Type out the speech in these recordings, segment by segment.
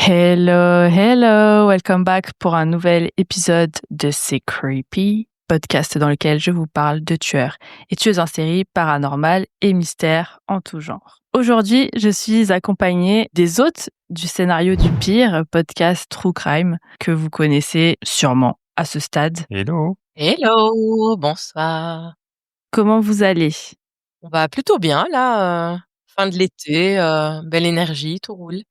Hello, hello, welcome back pour un nouvel épisode de C'est Creepy, podcast dans lequel je vous parle de tueurs et tueuses en série, paranormales et mystères en tout genre. Aujourd'hui, je suis accompagnée des hôtes du Scénario du Pire, podcast True Crime, que vous connaissez sûrement à ce stade. Hello. Hello, bonsoir. Comment vous allez? On va plutôt bien là, fin de l'été, belle énergie, tout roule.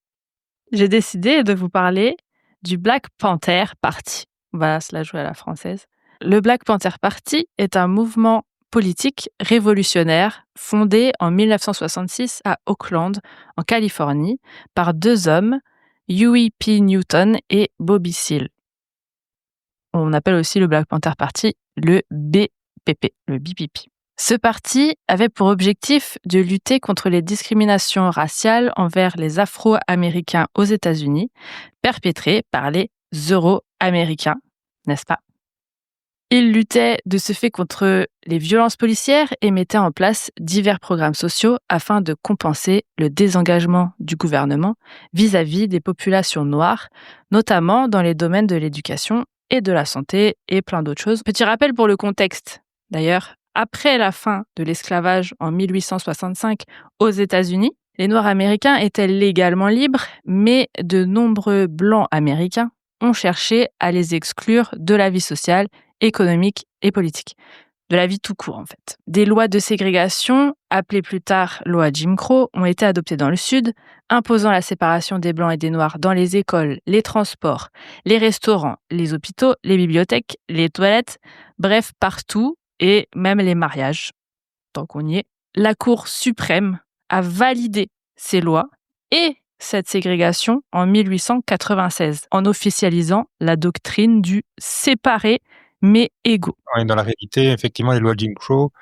J'ai décidé de vous parler du Black Panther Party. On va se la jouer à la française. Le Black Panther Party est un mouvement politique révolutionnaire fondé en 1966 à Oakland, en Californie, par deux hommes, Huey P. Newton et Bobby Seale. On appelle aussi le Black Panther Party le BPP, le BPP. Ce parti avait pour objectif de lutter contre les discriminations raciales envers les Afro-Américains aux États-Unis, perpétrées par les Euro-Américains, n'est-ce pas? Il luttait de ce fait contre les violences policières et mettait en place divers programmes sociaux afin de compenser le désengagement du gouvernement vis-à-vis des populations noires, notamment dans les domaines de l'éducation et de la santé et plein d'autres choses. Petit rappel pour le contexte, d'ailleurs. Après la fin de l'esclavage en 1865 aux États-Unis, les Noirs américains étaient légalement libres, mais de nombreux Blancs américains ont cherché à les exclure de la vie sociale, économique et politique. De la vie tout court, en fait. Des lois de ségrégation, appelées plus tard loi Jim Crow, ont été adoptées dans le Sud, imposant la séparation des Blancs et des Noirs dans les écoles, les transports, les restaurants, les hôpitaux, les bibliothèques, les toilettes, bref, partout, et même les mariages, tant qu'on y est. La Cour suprême a validé ces lois et cette ségrégation en 1896, en officialisant la doctrine du séparé mais égaux. Et dans la réalité, effectivement, les lois Jim Crow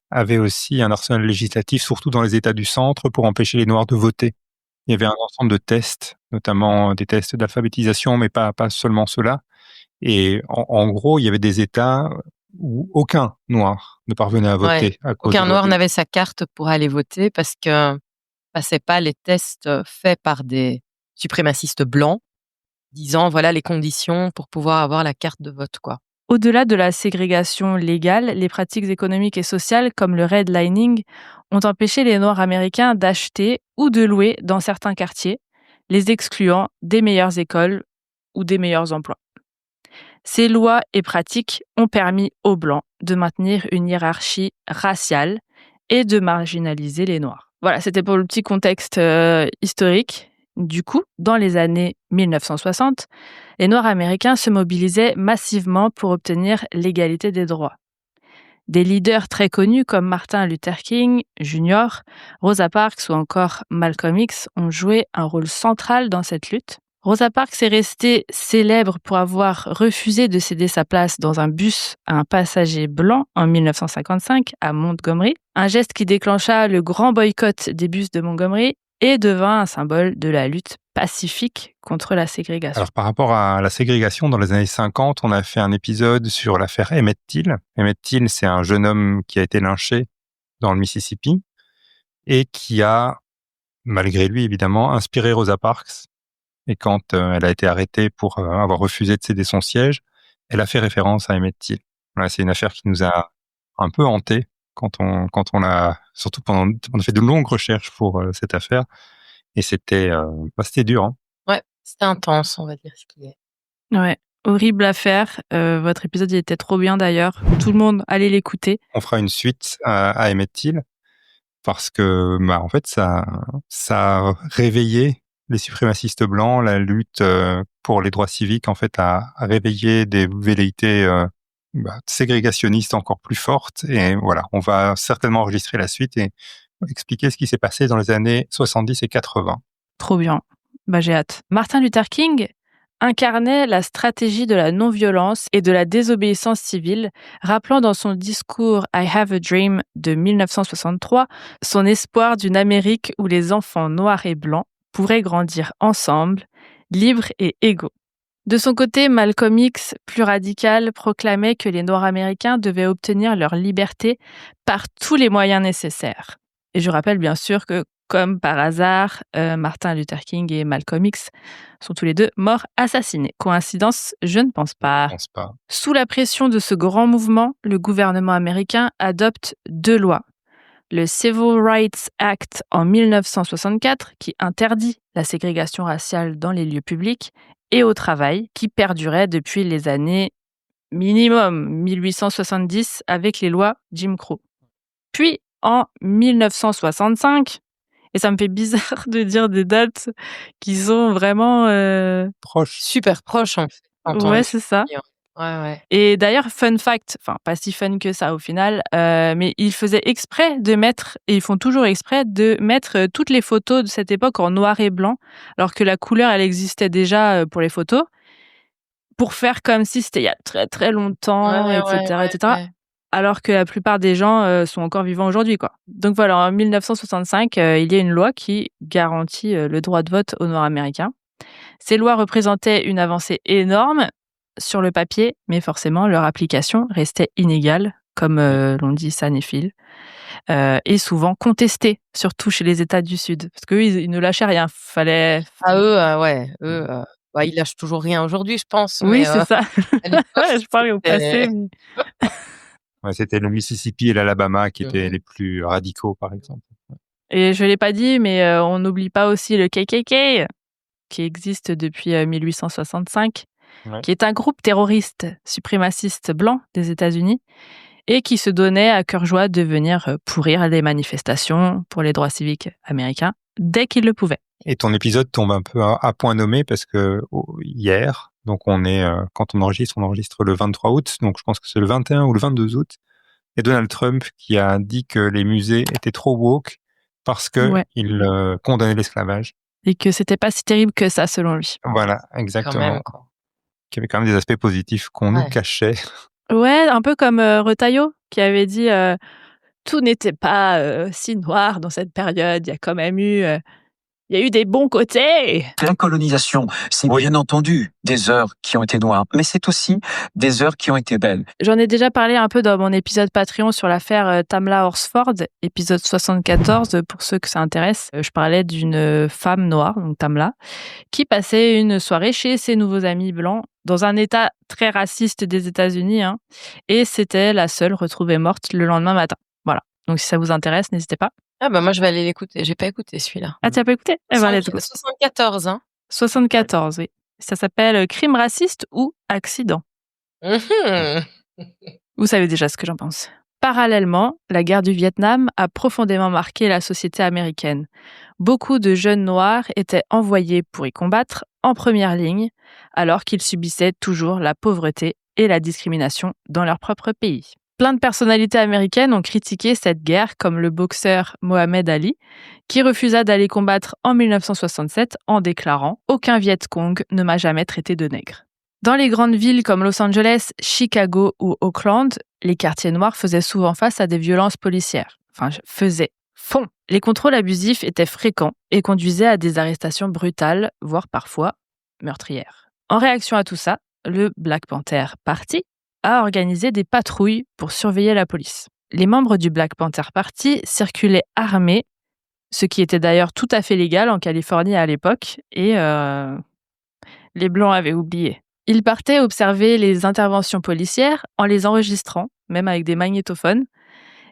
avaient aussi un arsenal législatif, surtout dans les États du centre, pour empêcher les Noirs de voter. Il y avait un ensemble de tests, notamment des tests d'alphabétisation, mais pas seulement ceux-là. Et en gros, il y avait des États où aucun Noir ne parvenait à voter. Ouais, à cause aucun de Noir n'avait sa carte pour aller voter parce que passait pas les tests faits par des suprémacistes blancs, disant voilà les conditions pour pouvoir avoir la carte de vote, quoi. Au-delà de la ségrégation légale, les pratiques économiques et sociales comme le redlining ont empêché les Noirs américains d'acheter ou de louer dans certains quartiers, les excluant des meilleures écoles ou des meilleurs emplois. Ces lois et pratiques ont permis aux Blancs de maintenir une hiérarchie raciale et de marginaliser les Noirs. Voilà, c'était pour le petit contexte historique. Du coup, dans les années 1960, les Noirs américains se mobilisaient massivement pour obtenir l'égalité des droits. Des leaders très connus comme Martin Luther King Jr., Rosa Parks ou encore Malcolm X ont joué un rôle central dans cette lutte. Rosa Parks est restée célèbre pour avoir refusé de céder sa place dans un bus à un passager blanc en 1955 à Montgomery, un geste qui déclencha le grand boycott des bus de Montgomery et devint un symbole de la lutte pacifique contre la ségrégation. Alors, par rapport à la ségrégation, dans les années 50, on a fait un épisode sur l'affaire Emmett Till. Emmett Till, c'est un jeune homme qui a été lynché dans le Mississippi et qui a, malgré lui évidemment, inspiré Rosa Parks. Et quand elle a été arrêtée pour avoir refusé de céder son siège, elle a fait référence à Emmett Till. Voilà, c'est une affaire qui nous a un peu hanté quand on l'a, surtout on a fait de longues recherches pour cette affaire, et c'était dur. Hein. Ouais, c'était intense, on va dire ce qui est. Ouais, horrible affaire. Votre épisode il était trop bien d'ailleurs. Tout le monde, allez l'écouter. On fera une suite à Emmett Till parce que, en fait, ça a réveillé les suprémacistes blancs, la lutte pour les droits civiques, en fait, a réveillé des velléités ségrégationnistes encore plus fortes. Et voilà, on va certainement enregistrer la suite et expliquer ce qui s'est passé dans les années 70 et 80. Trop bien. J'ai hâte. Martin Luther King incarnait la stratégie de la non-violence et de la désobéissance civile, rappelant dans son discours I Have a Dream de 1963 son espoir d'une Amérique où les enfants noirs et blancs pourraient grandir ensemble, libres et égaux. De son côté, Malcolm X, plus radical, proclamait que les Noirs américains devaient obtenir leur liberté par tous les moyens nécessaires. Et je rappelle bien sûr que comme par hasard, Martin Luther King et Malcolm X sont tous les deux morts assassinés. Coïncidence? Je ne pense Je pas. pense pas. Sous la pression de ce grand mouvement, le gouvernement américain adopte 2 lois. Le Civil Rights Act en 1964, qui interdit la ségrégation raciale dans les lieux publics et au travail, qui perdurait depuis les années minimum 1870 avec les lois Jim Crow. Puis, en 1965, et ça me fait bizarre de dire des dates qui sont vraiment... Proche. Super proche, en fait. quand on Ouais, les c'est ça. dit, Ouais. Et d'ailleurs, fun fact, enfin pas si fun que ça au final, mais ils faisaient exprès de mettre, et ils font toujours exprès de mettre toutes les photos de cette époque en noir et blanc, alors que la couleur elle existait déjà pour les photos, pour faire comme si c'était il y a très très longtemps, etc. Ouais. Alors que la plupart des gens sont encore vivants aujourd'hui, quoi. Donc voilà, en 1965, il y a une loi qui garantit le droit de vote aux Noirs américains. Ces lois représentaient une avancée énorme sur le papier, mais forcément, leur application restait inégale, comme l'ont dit San et Phil, et souvent contestée, surtout chez les États du Sud. Parce qu'eux, ils ne lâchaient rien. Fallait... Ils lâchent toujours rien aujourd'hui, je pense. Oui, Mais c'est ça. à l'époque, Je parlais au passé. Mais... Ouais, c'était le Mississippi et l'Alabama qui étaient Mhm. les plus radicaux, par exemple. Et je l'ai pas dit, mais on n'oublie pas aussi le KKK, qui existe depuis 1865, Ouais. qui est un groupe terroriste suprémaciste blanc des États-Unis et qui se donnait à cœur joie de venir pourrir les manifestations pour les droits civiques américains dès qu'il le pouvait. Et ton épisode tombe un peu à point nommé parce que hier, donc quand on enregistre le 23 août, donc je pense que c'est le 21 ou le 22 août, et Donald Trump qui a dit que les musées étaient trop woke parce que Ouais. il condamnait l'esclavage. Et que c'était pas si terrible que ça, selon lui. Voilà, Quand exactement. même, quoi. Qu'il y avait quand même des aspects positifs qu'on nous Ouais. cachait. Ouais, un peu comme Retailleau, qui avait dit tout n'était pas si noir dans cette période. Il y a eu des bons côtés. La colonisation, c'est bien entendu des heures qui ont été noires, mais c'est aussi des heures qui ont été belles. J'en ai déjà parlé un peu dans mon épisode Patreon sur l'affaire Tamla Horsford, épisode 74, pour ceux que ça intéresse. Je parlais d'une femme noire, donc Tamla, qui passait une soirée chez ses nouveaux amis blancs dans un état très raciste des États-Unis, hein, et c'était la seule retrouvée morte le lendemain matin. Voilà. Donc si ça vous intéresse, n'hésitez pas. Ah bah moi je vais aller l'écouter. J'ai pas écouté celui-là. Ah, tu n'as pas écouté? Eh ben, let's go. 74, hein. 74, oui. Ça s'appelle Crime raciste ou accident. Mhm. Vous savez déjà ce que j'en pense. Parallèlement, la guerre du Vietnam a profondément marqué la société américaine. Beaucoup de jeunes noirs étaient envoyés pour y combattre en première ligne, alors qu'ils subissaient toujours la pauvreté et la discrimination dans leur propre pays. Plein de personnalités américaines ont critiqué cette guerre, comme le boxeur Mohamed Ali, qui refusa d'aller combattre en 1967 en déclarant « Aucun Viet Cong ne m'a jamais traité de nègre ». Dans les grandes villes comme Los Angeles, Chicago ou Oakland, les quartiers noirs faisaient souvent face à des violences policières. Font. Les contrôles abusifs étaient fréquents et conduisaient à des arrestations brutales, voire parfois meurtrières. En réaction à tout ça, le Black Panther Party a organisé des patrouilles pour surveiller la police. Les membres du Black Panther Party circulaient armés, ce qui était d'ailleurs tout à fait légal en Californie à l'époque, et les Blancs avaient oublié. Ils partaient observer les interventions policières en les enregistrant, même avec des magnétophones,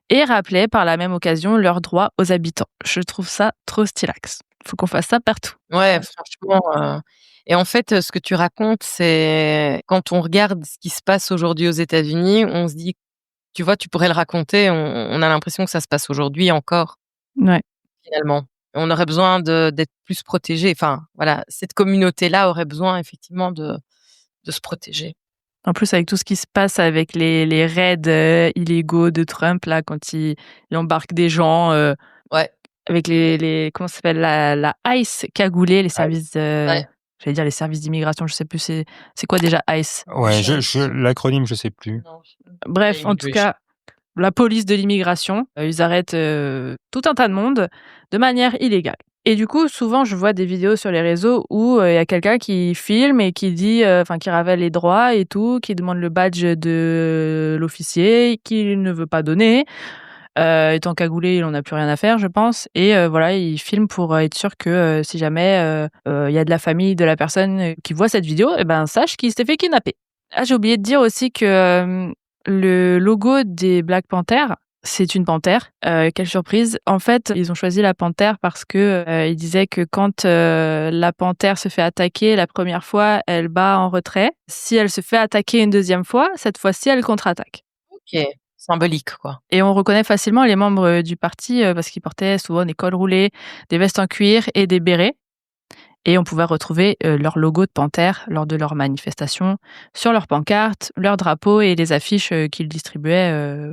et rappelaient par la même occasion leurs droits aux habitants. Je trouve ça trop stylax. Faut qu'on fasse ça partout. Ouais, franchement. Et en fait, ce que tu racontes, c'est quand on regarde ce qui se passe aujourd'hui aux États-Unis, on se dit, tu vois, tu pourrais le raconter. On a l'impression que ça se passe aujourd'hui encore, Ouais. finalement. On aurait besoin d'être plus protégé. Enfin, voilà, cette communauté-là aurait besoin effectivement de se protéger. En plus, avec tout ce qui se passe avec les raids illégaux de Trump, là, quand il embarque des gens, Ouais. avec les comment ça s'appelle, la ICE cagoulée, les services, Ouais. j'allais dire les services d'immigration, je sais plus, c'est quoi déjà ICE? Ouais, l'acronyme, je sais plus. Non, Bref, en tout cas, la police de l'immigration, ils arrêtent tout un tas de monde de manière illégale. Et du coup, souvent, je vois des vidéos sur les réseaux où il y a quelqu'un qui filme et qui dit, qui révèle les droits et tout, qui demande le badge de l'officier, qu'il ne veut pas donner. Étant cagoulé, il en a plus rien à faire, je pense. Et voilà, il filme pour être sûr que si jamais il y a de la famille de la personne qui voit cette vidéo, sache qu'il s'est fait kidnapper. Ah, j'ai oublié de dire aussi que le logo des Black Panthers, c'est une panthère. Quelle surprise. En fait, ils ont choisi la panthère parce que ils disaient que quand la panthère se fait attaquer la première fois, elle bat en retrait. Si elle se fait attaquer une deuxième fois, cette fois-ci, elle contre-attaque. OK, symbolique, quoi. Et on reconnaît facilement les membres du parti parce qu'ils portaient souvent des cols roulés, des vestes en cuir et des bérets. Et on pouvait retrouver leur logo de panthère lors de leurs manifestations, sur leurs pancartes, leurs drapeaux et les affiches qu'ils distribuaient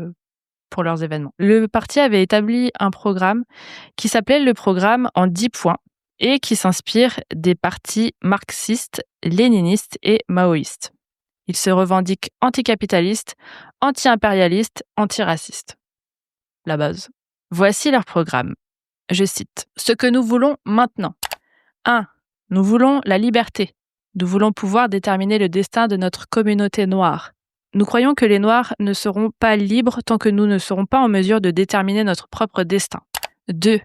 pour leurs événements. Le parti avait établi un programme qui s'appelait le programme en 10 points et qui s'inspire des partis marxistes, léninistes et maoïstes. Il se revendique anticapitaliste, anti-impérialiste, antiraciste. La base. Voici leur programme. Je cite. Ce que nous voulons maintenant. 1. Nous voulons la liberté. Nous voulons pouvoir déterminer le destin de notre communauté noire. Nous croyons que les Noirs ne seront pas libres tant que nous ne serons pas en mesure de déterminer notre propre destin. 2.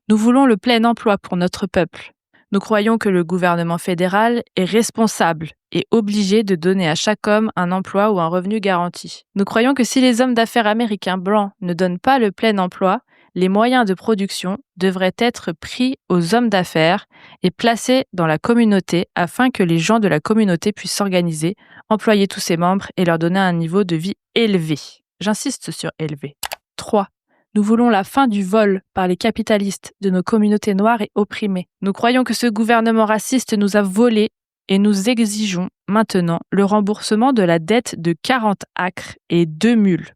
Nous voulons le plein emploi pour notre peuple. Nous croyons que le gouvernement fédéral est responsable et obligé de donner à chaque homme un emploi ou un revenu garanti. Nous croyons que si les hommes d'affaires américains blancs ne donnent pas le plein emploi, les moyens de production devraient être pris aux hommes d'affaires et placés dans la communauté afin que les gens de la communauté puissent s'organiser, employer tous ses membres et leur donner un niveau de vie élevé. J'insiste sur élevé. 3. Nous voulons la fin du vol par les capitalistes de nos communautés noires et opprimées. Nous croyons que ce gouvernement raciste nous a volés et nous exigeons maintenant le remboursement de la dette de 40 acres et 2 mules.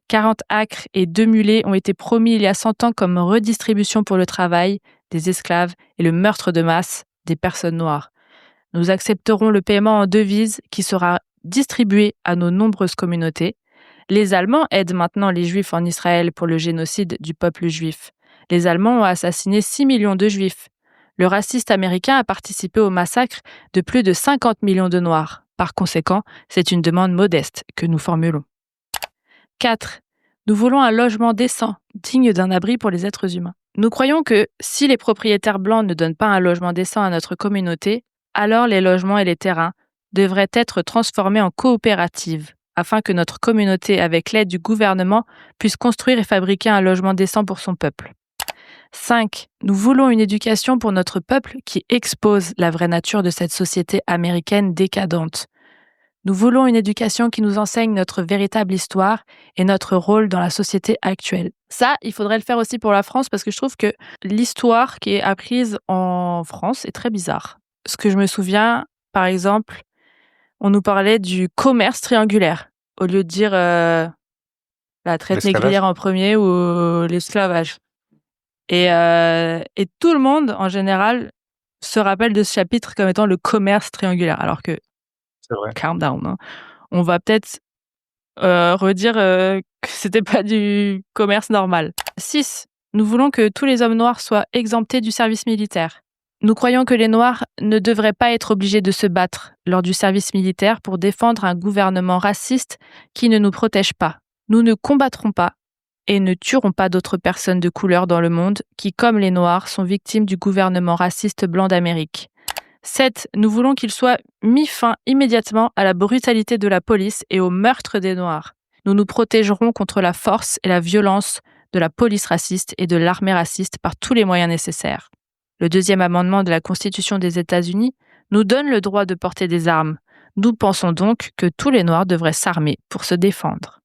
40 acres et 2 mulets ont été promis il y a 100 ans comme redistribution pour le travail des esclaves et le meurtre de masse des personnes noires. Nous accepterons le paiement en devises qui sera distribué à nos nombreuses communautés. Les Allemands aident maintenant les Juifs en Israël pour le génocide du peuple juif. Les Allemands ont assassiné 6 millions de Juifs. Le raciste américain a participé au massacre de plus de 50 millions de Noirs. Par conséquent, c'est une demande modeste que nous formulons. 4. Nous voulons un logement décent, digne d'un abri pour les êtres humains. Nous croyons que si les propriétaires blancs ne donnent pas un logement décent à notre communauté, alors les logements et les terrains devraient être transformés en coopératives, afin que notre communauté, avec l'aide du gouvernement, puisse construire et fabriquer un logement décent pour son peuple. 5. Nous voulons une éducation pour notre peuple qui expose la vraie nature de cette société américaine décadente. Nous voulons une éducation qui nous enseigne notre véritable histoire et notre rôle dans la société actuelle. Ça, il faudrait le faire aussi pour la France parce que je trouve que l'histoire qui est apprise en France est très bizarre. Ce que je me souviens, par exemple, on nous parlait du commerce triangulaire au lieu de dire la traite négrière en premier ou l'esclavage. Et tout le monde, en général, se rappelle de ce chapitre comme étant le commerce triangulaire, alors que C'est vrai. calm down. Hein. On va peut-être redire que c'était pas du commerce normal. 6. Nous voulons que tous les hommes noirs soient exemptés du service militaire. Nous croyons que les Noirs ne devraient pas être obligés de se battre lors du service militaire pour défendre un gouvernement raciste qui ne nous protège pas. Nous ne combattrons pas et ne tuerons pas d'autres personnes de couleur dans le monde qui, comme les Noirs, sont victimes du gouvernement raciste blanc d'Amérique. 7. Nous voulons qu'il soit mis fin immédiatement à la brutalité de la police et au meurtre des Noirs. Nous nous protégerons contre la force et la violence de la police raciste et de l'armée raciste par tous les moyens nécessaires. Le deuxième amendement de la Constitution des États-Unis nous donne le droit de porter des armes. Nous pensons donc que tous les Noirs devraient s'armer pour se défendre.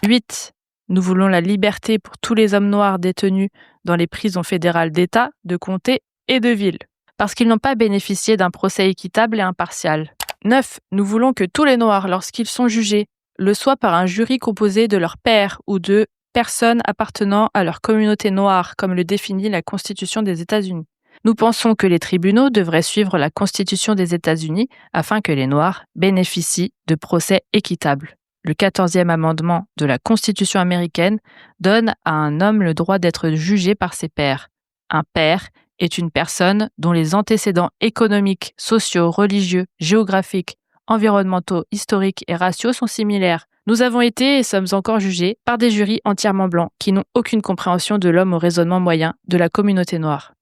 8. Nous voulons la liberté pour tous les hommes noirs détenus dans les prisons fédérales d'État, de comté et de ville, parce qu'ils n'ont pas bénéficié d'un procès équitable et impartial. 9. Nous voulons que tous les Noirs, lorsqu'ils sont jugés, le soient par un jury composé de leurs pairs ou de personnes appartenant à leur communauté noire, comme le définit la Constitution des États-Unis. Nous pensons que les tribunaux devraient suivre la Constitution des États-Unis afin que les Noirs bénéficient de procès équitables. Le 14e amendement de la Constitution américaine donne à un homme le droit d'être jugé par ses pairs. Un pair est une personne dont les antécédents économiques, sociaux, religieux, géographiques, environnementaux, historiques et raciaux sont similaires. Nous avons été et sommes encore jugés par des jurys entièrement blancs qui n'ont aucune compréhension de l'homme au raisonnement moyen de la communauté noire.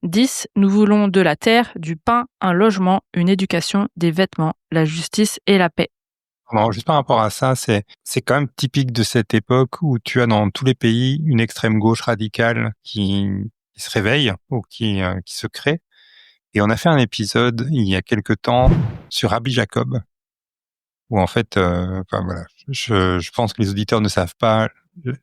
10. Nous voulons de la terre, du pain, un logement, une éducation, des vêtements, la justice et la paix. Non, juste par rapport à ça, c'est quand même typique de cette époque où tu as dans tous les pays une extrême gauche radicale qui se réveille ou qui se crée. Et on a fait un épisode il y a quelque temps sur Rabbi Jacob, où en fait, voilà, je pense que les auditeurs ne savent pas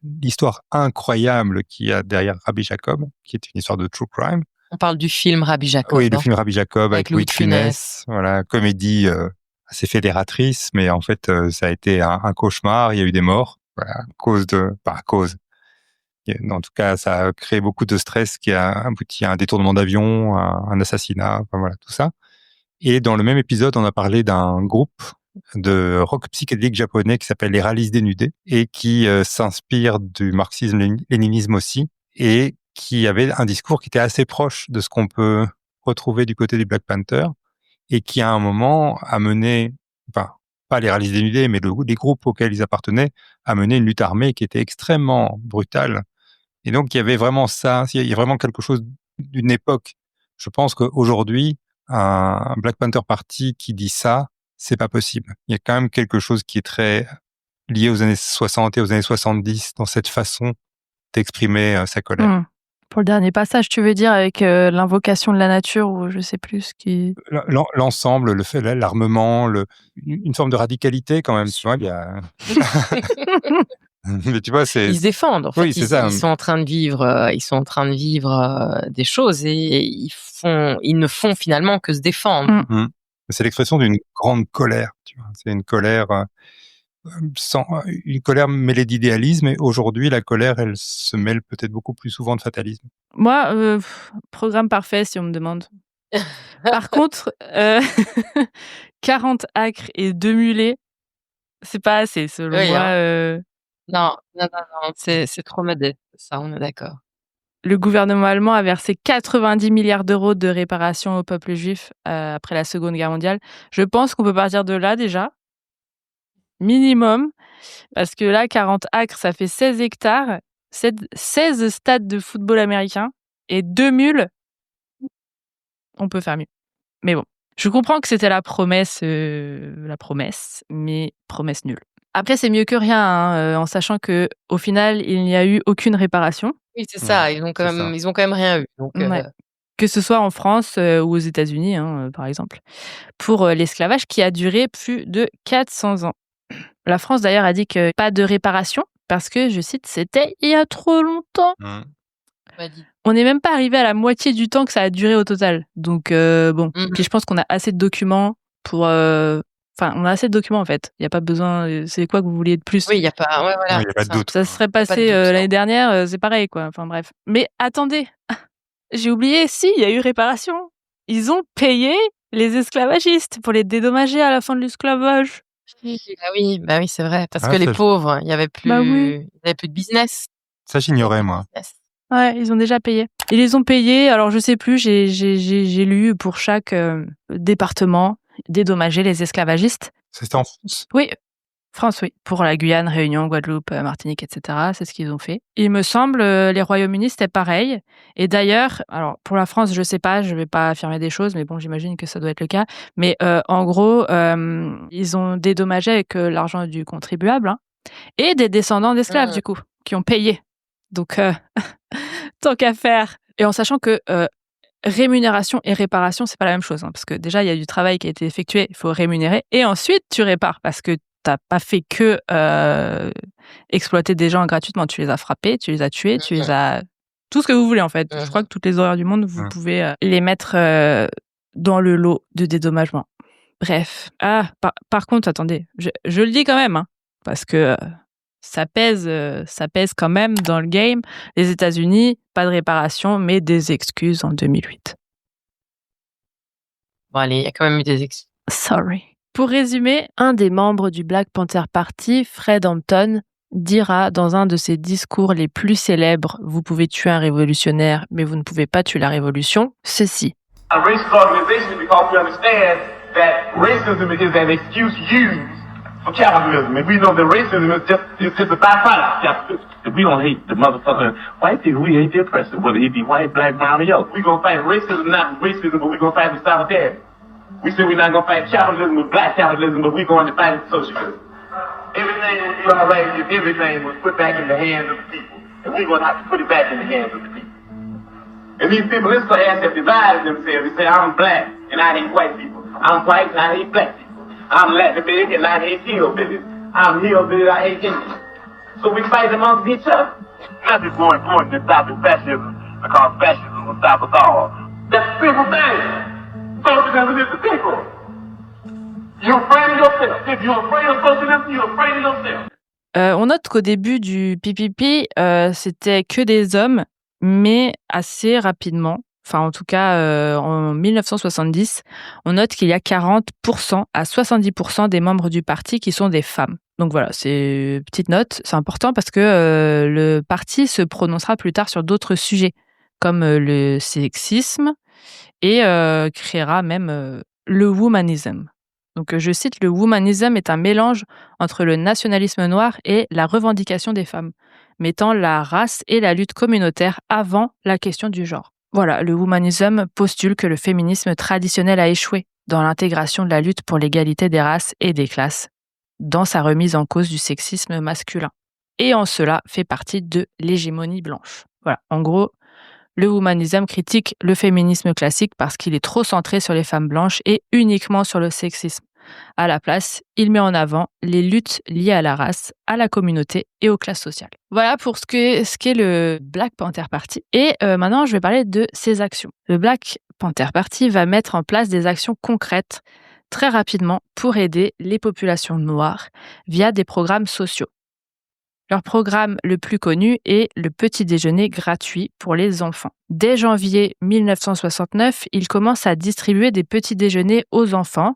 l'histoire incroyable qu'il y a derrière Rabbi Jacob, qui est une histoire de true crime. On parle du film Rabbi Jacob. Oui, le film Rabbi Jacob avec Louis de Funès. Funès. Voilà, comédie assez fédératrice, mais en fait, ça a été un cauchemar. Il y a eu des morts, voilà, à cause. En tout cas, ça a créé beaucoup de stress qui a abouti à un détournement d'avion, à un assassinat, enfin, voilà, tout ça. Et dans le même épisode, on a parlé d'un groupe de rock psychédélique japonais qui s'appelle les Rallies dénudés et qui s'inspire du marxisme-léninisme aussi et qui avait un discours qui était assez proche de ce qu'on peut retrouver du côté du Black Panther et qui à un moment a mené, enfin pas les Rallies dénudés, mais les groupes auxquels ils appartenaient, a mené une lutte armée qui était extrêmement brutale. Et donc il y avait vraiment ça, il y a vraiment quelque chose d'une époque. Je pense qu'aujourd'hui, un Black Panther Party qui dit ça, c'est pas possible. Il y a quand même quelque chose qui est très lié aux années 60 et aux années 70 dans cette façon d'exprimer sa colère. Pour le dernier passage, tu veux dire, avec l'invocation de la nature ou je sais plus ce qui... L'ensemble, le fait, l'armement, une forme de radicalité quand même. Tu vois, il y a... Mais tu vois, ils se défendent. En fait, oui, c'est ça. Ils sont en train de vivre, des choses et ils ne font finalement que se défendre. C'est l'expression d'une grande colère. Tu vois, c'est une colère une colère mêlée d'idéalisme. Et aujourd'hui, la colère, elle se mêle peut-être beaucoup plus souvent de fatalisme. Moi, programme parfait si on me demande. Par contre, 40 acres et 2 mulets, c'est pas assez selon moi. Non, c'est trop modeste, ça, on est d'accord. Le gouvernement allemand a versé 90 milliards d'euros de réparation au peuple juif après la Seconde Guerre mondiale. Je pense qu'on peut partir de là déjà, minimum, parce que là, 40 acres, ça fait 16 hectares, 16 stades de football américain et 2 mules. On peut faire mieux. Mais bon, je comprends que c'était la promesse, mais promesse nulle. Après, c'est mieux que rien, en sachant que au final, il n'y a eu aucune réparation. Oui, c'est ça. Ils ont quand même rien eu. Donc, que ce soit en France ou aux États-Unis, par exemple, pour l'esclavage qui a duré plus de 400 ans. La France, d'ailleurs, a dit que pas de réparation parce que, je cite, c'était il y a trop longtemps. On n'est même pas arrivé à la moitié du temps que ça a duré au total. Donc, bon. Puis je pense qu'on a assez de documents pour... Enfin, on a assez de documents, en fait. Il n'y a pas besoin... C'est quoi que vous vouliez de plus? Oui, il n'y a pas... Ouais, voilà, il n'y a pas de doute. Ça se serait passé l'année dernière, c'est pareil, quoi. Enfin, bref. Mais attendez, j'ai oublié, si, il y a eu réparation. Ils ont payé les esclavagistes pour les dédommager à la fin de l'esclavage. Bah oui, c'est vrai. Parce que les pauvres, il n'y avait plus de business. Ça, j'ignorais, moi. Ouais, ils ont déjà payé. Ils les ont payés, alors je sais plus, j'ai lu pour chaque département dédommager les esclavagistes. C'était en France? Oui, France, oui. Pour la Guyane, Réunion, Guadeloupe, Martinique, etc. C'est ce qu'ils ont fait. Il me semble, les Royaumes-Unis, c'était pareil. Et d'ailleurs, alors pour la France, je sais pas, je vais pas affirmer des choses, mais bon, j'imagine que ça doit être le cas. Mais en gros, ils ont dédommagé avec l'argent du contribuable et des descendants d'esclaves, du coup, qui ont payé. Donc, tant qu'à faire. Et en sachant que rémunération et réparation, c'est pas la même chose. Parce que déjà, il y a du travail qui a été effectué, il faut rémunérer. Et ensuite, tu répares parce que t'as pas fait que exploiter des gens gratuitement. Tu les as frappés, tu les as tués, tu les as... Tout ce que vous voulez, en fait. Je crois que toutes les horreurs du monde, vous pouvez les mettre dans le lot de dédommagement. Bref. Ah, par contre, attendez. Je le dis quand même, parce que... ça pèse quand même dans le game. Les États-Unis, pas de réparation, mais des excuses en 2008. Bon, allez, il y a quand même eu des excuses. Sorry. Pour résumer, un des membres du Black Panther Party, Fred Hampton, dira dans un de ses discours les plus célèbres « Vous pouvez tuer un révolutionnaire, mais vous ne pouvez pas tuer la révolution » ceci. A racist organization because we understand that racism is an excuse used for capitalism, and we know that racism is just a byproduct of capitalism. If we don't hate the motherfucker white people, we hate the oppressor, whether he be white, black, brown, or yellow. We gonna fight racism, not racism, but we gonna fight with solidarity. We said we're not gonna fight capitalism with black capitalism, but we're going to fight with socialism. Everything would be alright if everything was put back in the hands of the people, and we're gonna have to put it back in the hands of the people. And these people, this class have divided themselves. They say, I'm black, and I hate white people. I'm white, and I hate black people. I'm Latin big, and I hate hillbillies. I'm hillbilly, I hate Indians. So we fight amongst each other. Nothing's more important than stopping fascism, because fascism will stop us all. That's a simple thing. Socialism is the people. You're afraid of yourself. If you're afraid of socialism, you're afraid of yourself. On note qu'au début du PPP, c'était que des hommes, mais assez rapidement, enfin en tout cas en 1970, on note qu'il y a 40% à 70% des membres du parti qui sont des femmes. Donc voilà, c'est petite note, c'est important parce que le parti se prononcera plus tard sur d'autres sujets, comme le sexisme, et créera même le womanism. Donc je cite, le womanism est un mélange entre le nationalisme noir et la revendication des femmes, mettant la race et la lutte communautaire avant la question du genre. Voilà, le womanism postule que le féminisme traditionnel a échoué dans l'intégration de la lutte pour l'égalité des races et des classes, dans sa remise en cause du sexisme masculin, et en cela fait partie de l'hégémonie blanche. Voilà, en gros, le womanism critique le féminisme classique parce qu'il est trop centré sur les femmes blanches et uniquement sur le sexisme. À la place, il met en avant les luttes liées à la race, à la communauté et aux classes sociales. Voilà pour ce qu'est le Black Panther Party. Et maintenant, je vais parler de ses actions. Le Black Panther Party va mettre en place des actions concrètes très rapidement pour aider les populations noires via des programmes sociaux. Leur programme le plus connu est le petit déjeuner gratuit pour les enfants. Dès janvier 1969, ils commencent à distribuer des petits déjeuners aux enfants,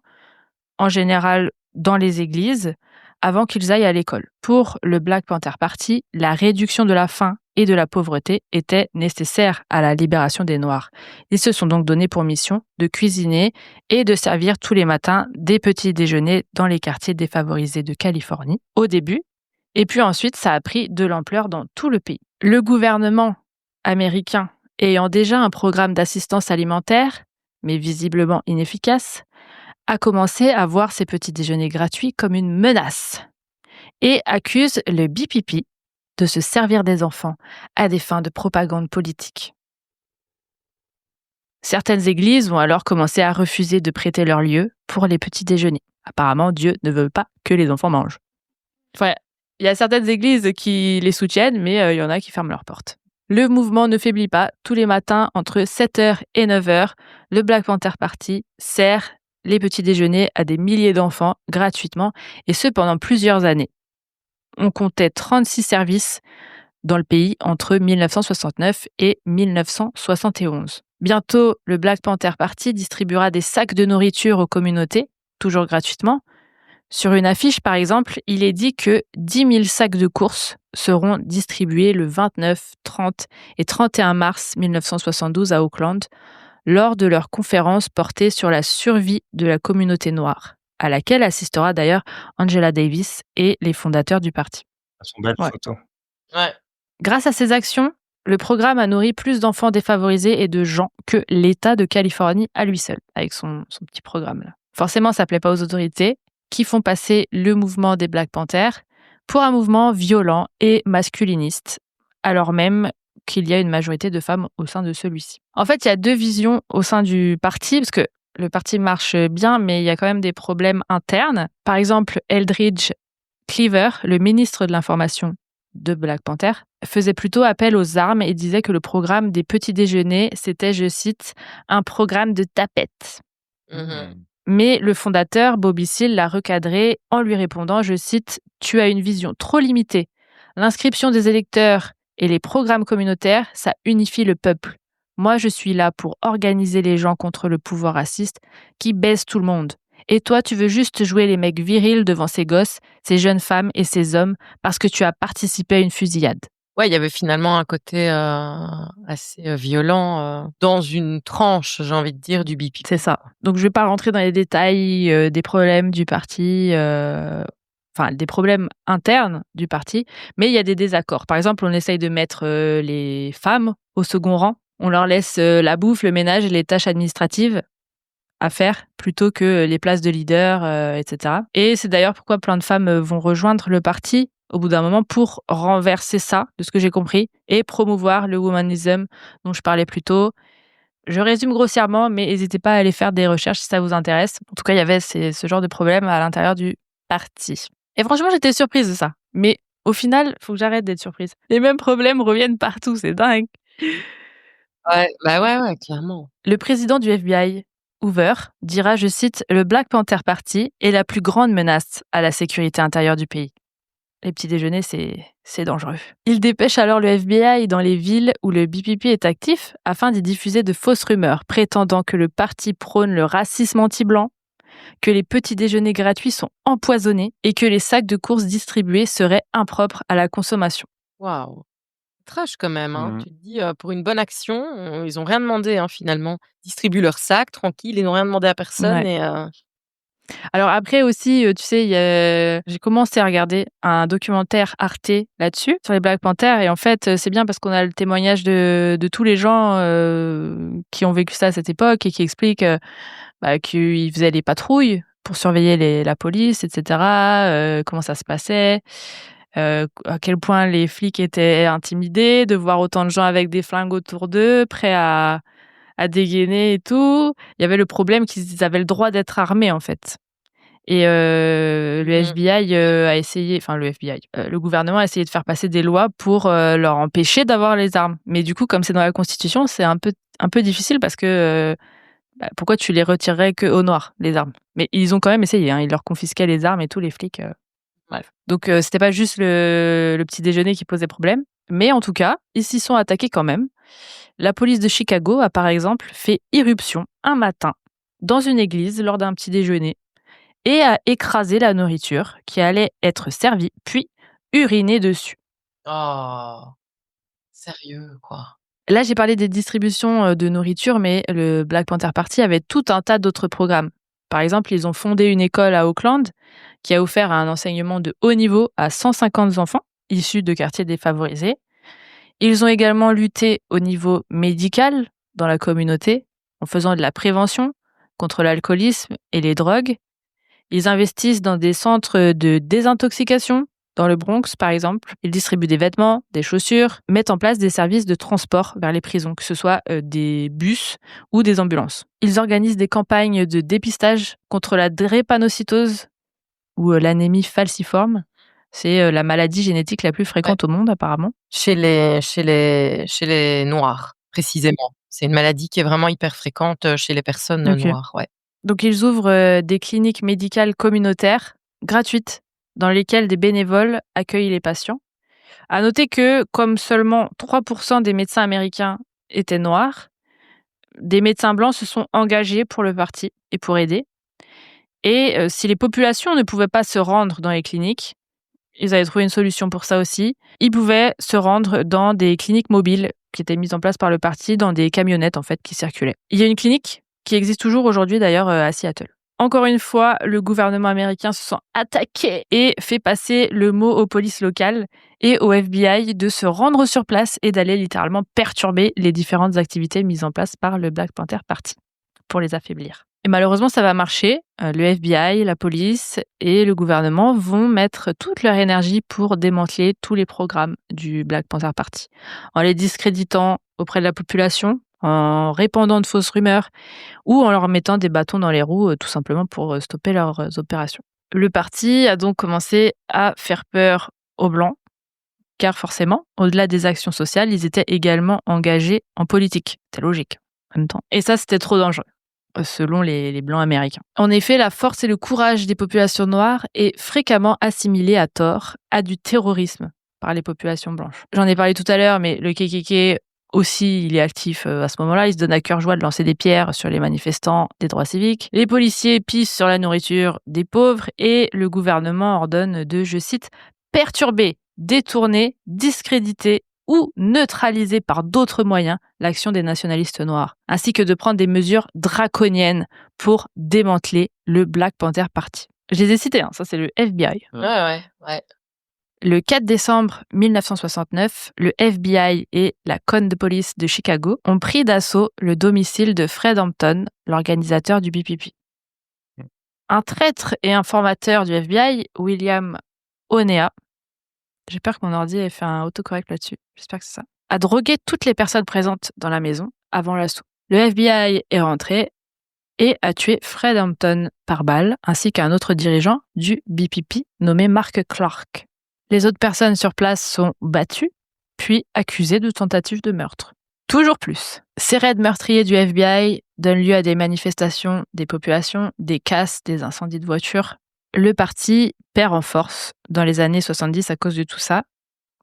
en général dans les églises, avant qu'ils aillent à l'école. Pour le Black Panther Party, la réduction de la faim et de la pauvreté était nécessaire à la libération des Noirs. Ils se sont donc donnés pour mission de cuisiner et de servir tous les matins des petits déjeuners dans les quartiers défavorisés de Californie, au début, et puis ensuite ça a pris de l'ampleur dans tout le pays. Le gouvernement américain, ayant déjà un programme d'assistance alimentaire, mais visiblement inefficace, a commencé à voir ces petits déjeuners gratuits comme une menace et accuse le BPP de se servir des enfants à des fins de propagande politique. Certaines églises vont alors commencer à refuser de prêter leur lieu pour les petits déjeuners. Apparemment, Dieu ne veut pas que les enfants mangent. Enfin, il y a certaines églises qui les soutiennent, mais il y en a qui ferment leurs portes. Le mouvement ne faiblit pas. Tous les matins, entre 7h et 9h, le Black Panther Party sert les petits déjeuners à des milliers d'enfants gratuitement, et ce pendant plusieurs années. On comptait 36 services dans le pays entre 1969 et 1971. Bientôt, le Black Panther Party distribuera des sacs de nourriture aux communautés, toujours gratuitement. Sur une affiche, par exemple, il est dit que 10 000 sacs de courses seront distribués le 29, 30 et 31 mars 1972 à Auckland, lors de leur conférence portée sur la survie de la communauté noire, à laquelle assistera d'ailleurs Angela Davis et les fondateurs du parti. Ce sont belles photos. Ouais. Grâce à ces actions, le programme a nourri plus d'enfants défavorisés et de gens que l'État de Californie à lui seul, avec son petit programme là. Forcément, ça ne plaît pas aux autorités, qui font passer le mouvement des Black Panthers pour un mouvement violent et masculiniste, alors même qu'il y a une majorité de femmes au sein de celui-ci. En fait, il y a deux visions au sein du parti, parce que le parti marche bien, mais il y a quand même des problèmes internes. Par exemple, Eldridge Cleaver, le ministre de l'Information de Black Panther, faisait plutôt appel aux armes et disait que le programme des petits déjeuners, c'était, je cite, un programme de tapette. Mhm. Mais le fondateur, Bobby Seale, l'a recadré en lui répondant, je cite, « Tu as une vision trop limitée. L'inscription des électeurs et les programmes communautaires, ça unifie le peuple. Moi, je suis là pour organiser les gens contre le pouvoir raciste qui baisse tout le monde. Et toi, tu veux juste jouer les mecs virils devant ces gosses, ces jeunes femmes et ces hommes parce que tu as participé à une fusillade. » Ouais, il y avait finalement un côté assez violent dans une tranche, j'ai envie de dire, du BPP. C'est ça. Donc, je ne vais pas rentrer dans les détails des problèmes du parti. des problèmes internes du parti, mais il y a des désaccords. Par exemple, on essaye de mettre les femmes au second rang. On leur laisse la bouffe, le ménage et les tâches administratives à faire plutôt que les places de leader, etc. Et c'est d'ailleurs pourquoi plein de femmes vont rejoindre le parti au bout d'un moment pour renverser ça, de ce que j'ai compris, et promouvoir le womanism dont je parlais plus tôt. Je résume grossièrement, mais n'hésitez pas à aller faire des recherches si ça vous intéresse. En tout cas, il y avait ce genre de problème à l'intérieur du parti. Et franchement, j'étais surprise de ça. Mais au final, il faut que j'arrête d'être surprise. Les mêmes problèmes reviennent partout, c'est dingue. Ouais, ouais, clairement. Le président du FBI, Hoover, dira, je cite, « Le Black Panther Party est la plus grande menace à la sécurité intérieure du pays. » Les petits déjeuners, c'est dangereux. Il dépêche alors le FBI dans les villes où le BPP est actif afin d'y diffuser de fausses rumeurs prétendant que le parti prône le racisme anti-blanc, que les petits déjeuners gratuits sont empoisonnés et que les sacs de courses distribués seraient impropres à la consommation. Waouh! Trash quand même, hein. Mmh. Tu te dis, pour une bonne action, ils ont rien demandé, hein, finalement. Ils distribuent leurs sacs, tranquille, ils n'ont rien demandé à personne Ouais. et Alors après aussi, tu sais, j'ai commencé à regarder un documentaire Arte là-dessus, sur les Black Panthers, et en fait, c'est bien parce qu'on a le témoignage de tous les gens qui ont vécu ça à cette époque et qui expliquent qu'ils faisaient des patrouilles pour surveiller la police, etc., comment ça se passait, à quel point les flics étaient intimidés de voir autant de gens avec des flingues autour d'eux, prêts à dégainer et tout. Il y avait le problème qu'ils avaient le droit d'être armés, en fait. Et le FBI a essayé, le gouvernement a essayé de faire passer des lois pour leur empêcher d'avoir les armes. Mais du coup, comme c'est dans la Constitution, c'est un peu difficile parce que pourquoi tu les retirerais que aux Noirs, les armes? Mais ils ont quand même essayé, hein, ils leur confisquaient les armes et tous les flics. Bref. Donc c'était pas juste le petit déjeuner qui posait problème, mais en tout cas, ils s'y sont attaqués quand même. La police de Chicago a par exemple fait irruption un matin dans une église lors d'un petit déjeuner et a écrasé la nourriture qui allait être servie, puis uriné dessus. Oh! Sérieux, quoi? Là, j'ai parlé des distributions de nourriture, mais le Black Panther Party avait tout un tas d'autres programmes. Par exemple, ils ont fondé une école à Auckland qui a offert un enseignement de haut niveau à 150 enfants issus de quartiers défavorisés. Ils ont également lutté au niveau médical dans la communauté en faisant de la prévention contre l'alcoolisme et les drogues. Ils investissent dans des centres de désintoxication, dans le Bronx par exemple. Ils distribuent des vêtements, des chaussures, mettent en place des services de transport vers les prisons, que ce soit des bus ou des ambulances. Ils organisent des campagnes de dépistage contre la drépanocytose ou l'anémie falciforme. C'est la maladie génétique la plus fréquente au monde apparemment. Chez les noirs, précisément. C'est une maladie qui est vraiment hyper fréquente chez les personnes noires, ouais. Donc ils ouvrent des cliniques médicales communautaires gratuites dans lesquelles des bénévoles accueillent les patients. À noter que comme seulement 3% des médecins américains étaient noirs, des médecins blancs se sont engagés pour le parti et pour aider. Et si les populations ne pouvaient pas se rendre dans les cliniques, ils avaient trouvé une solution pour ça aussi. Ils pouvaient se rendre dans des cliniques mobiles qui étaient mises en place par le parti, dans des camionnettes en fait qui circulaient. Il y a une clinique qui existe toujours aujourd'hui d'ailleurs à Seattle. Encore une fois, le gouvernement américain se sent attaqué et fait passer le mot aux polices locales et au FBI de se rendre sur place et d'aller littéralement perturber les différentes activités mises en place par le Black Panther Party pour les affaiblir. Et malheureusement, ça va marcher. Le FBI, la police et le gouvernement vont mettre toute leur énergie pour démanteler tous les programmes du Black Panther Party, en les discréditant auprès de la population, en répandant de fausses rumeurs ou en leur mettant des bâtons dans les roues, tout simplement pour stopper leurs opérations. Le parti a donc commencé à faire peur aux Blancs, car forcément, au-delà des actions sociales, ils étaient également engagés en politique. C'est logique, en même temps. Et ça, c'était trop dangereux, selon les Blancs américains. En effet, la force et le courage des populations noires est fréquemment assimilé à tort à du terrorisme par les populations blanches. J'en ai parlé tout à l'heure, mais le KKK aussi, il est actif à ce moment-là. Il se donne à cœur joie de lancer des pierres sur les manifestants des droits civiques. Les policiers pissent sur la nourriture des pauvres et le gouvernement ordonne de, je cite, « perturber, détourner, discréditer ou neutraliser par d'autres moyens l'action des nationalistes noirs, ainsi que de prendre des mesures draconiennes pour démanteler le Black Panther Party. » Je les ai cités, ça c'est le FBI. Ouais. Le 4 décembre 1969, le FBI et la Con de police de Chicago ont pris d'assaut le domicile de Fred Hampton, l'organisateur du BPP. Un traître et informateur du FBI, William Onea, j'ai peur que mon ordi ait fait un autocorrect là-dessus, j'espère que c'est ça, a drogué toutes les personnes présentes dans la maison avant l'assaut. Le FBI est rentré et a tué Fred Hampton par balle, ainsi qu'un autre dirigeant du BPP nommé Mark Clark. Les autres personnes sur place sont battues, puis accusées de tentative de meurtre. Toujours plus. Ces raids meurtriers du FBI donnent lieu à des manifestations des populations, des casses, des incendies de voitures. Le parti perd en force dans les années 70 à cause de tout ça,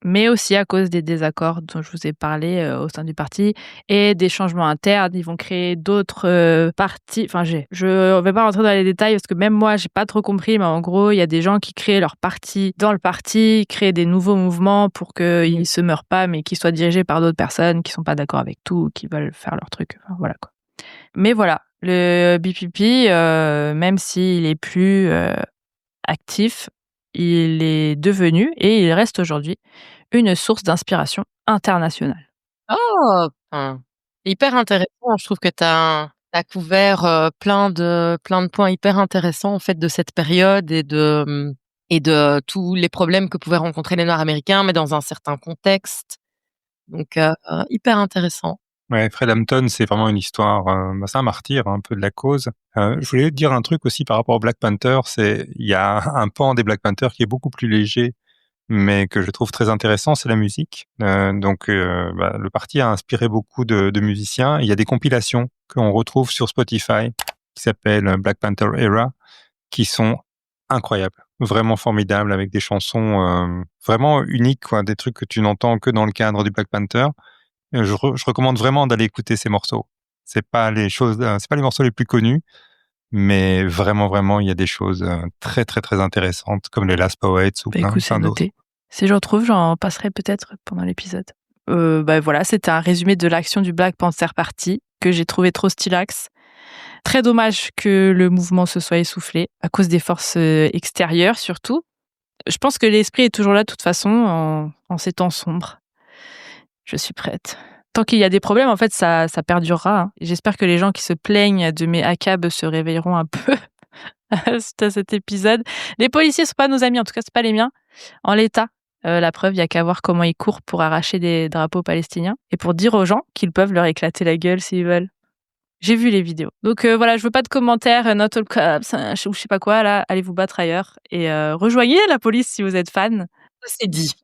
mais aussi à cause des désaccords dont je vous ai parlé au sein du parti et des changements internes. Ils vont créer d'autres partis. Enfin, je ne vais pas rentrer dans les détails parce que même moi, j'ai pas trop compris, mais en gros, il y a des gens qui créent leur parti dans le parti, créent des nouveaux mouvements pour qu'ils ne se meurent pas, mais qu'ils soient dirigés par d'autres personnes qui sont pas d'accord avec tout, qui veulent faire leur truc. Enfin, voilà quoi. Mais voilà, le BPP, même s'il est plus actif, il est devenu, et il reste aujourd'hui, une source d'inspiration internationale. Oh! Hyper intéressant. Je trouve que tu as couvert plein de points hyper intéressants en fait de cette période et de tous les problèmes que pouvaient rencontrer les Noirs américains, mais dans un certain contexte. Donc hyper intéressant. Ouais, Fred Hampton, c'est vraiment une histoire, c'est un martyr un peu de la cause. Je voulais dire un truc aussi par rapport au Black Panther, il y a un pan des Black Panthers qui est beaucoup plus léger, mais que je trouve très intéressant, c'est la musique. Le parti a inspiré beaucoup de musiciens. Il y a des compilations qu'on retrouve sur Spotify qui s'appellent Black Panther Era, qui sont incroyables, vraiment formidables, avec des chansons vraiment uniques, quoi, des trucs que tu n'entends que dans le cadre du Black Panther. Je recommande vraiment d'aller écouter ces morceaux. C'est pas les morceaux les plus connus, mais vraiment, il y a des choses très, très, très intéressantes, comme les Last Poets ou plein Écoute, c'est d'autres. noté. Si je retrouve, j'en passerai peut-être pendant l'épisode. Voilà, c'était un résumé de l'action du Black Panther Party que j'ai trouvé trop stylax. Très dommage que le mouvement se soit essoufflé à cause des forces extérieures surtout. Je pense que l'esprit est toujours là de toute façon en ces temps sombres. Je suis prête. Tant qu'il y a des problèmes, en fait, ça perdurera. Hein. J'espère que les gens qui se plaignent de mes ACAB se réveilleront un peu suite à cet épisode. Les policiers sont pas nos amis, en tout cas, c'est pas les miens. En l'état, la preuve, il y a qu'à voir comment ils courent pour arracher des drapeaux palestiniens et pour dire aux gens qu'ils peuvent leur éclater la gueule s'ils veulent. J'ai vu les vidéos. Donc voilà, je veux pas de commentaires, not all cops, ou je sais pas quoi, là, allez vous battre ailleurs. Et rejoignez la police si vous êtes fan. Ça, c'est dit.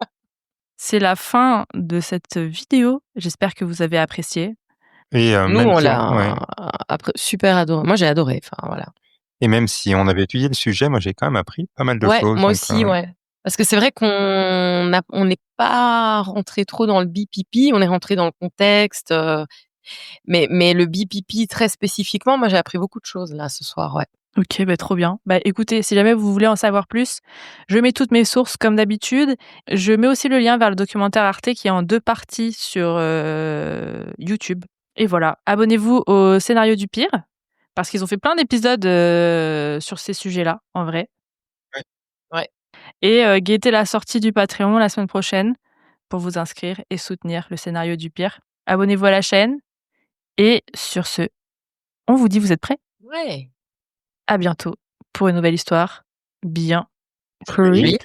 C'est la fin de cette vidéo. J'espère que vous avez apprécié. Et Nous, on l'a super adoré. Moi, j'ai adoré. Enfin, voilà. Et même si on avait étudié le sujet, moi, j'ai quand même appris pas mal de choses. Moi aussi, ouais. Parce que c'est vrai qu'on n'est pas rentré trop dans le BPP, on est rentré dans le contexte. Mais le BPP très spécifiquement, moi, j'ai appris beaucoup de choses là ce soir, ouais. Ok, trop bien. Écoutez, si jamais vous voulez en savoir plus, je mets toutes mes sources comme d'habitude. Je mets aussi le lien vers le documentaire Arte qui est en 2 parties sur YouTube. Et voilà, abonnez-vous au Scénario du Pire, parce qu'ils ont fait plein d'épisodes sur ces sujets-là, en vrai. Ouais. Et guettez la sortie du Patreon la semaine prochaine pour vous inscrire et soutenir le Scénario du Pire. Abonnez-vous à la chaîne. Et sur ce, on vous dit, vous êtes prêts ? Ouais. À bientôt pour une nouvelle histoire bien creepy.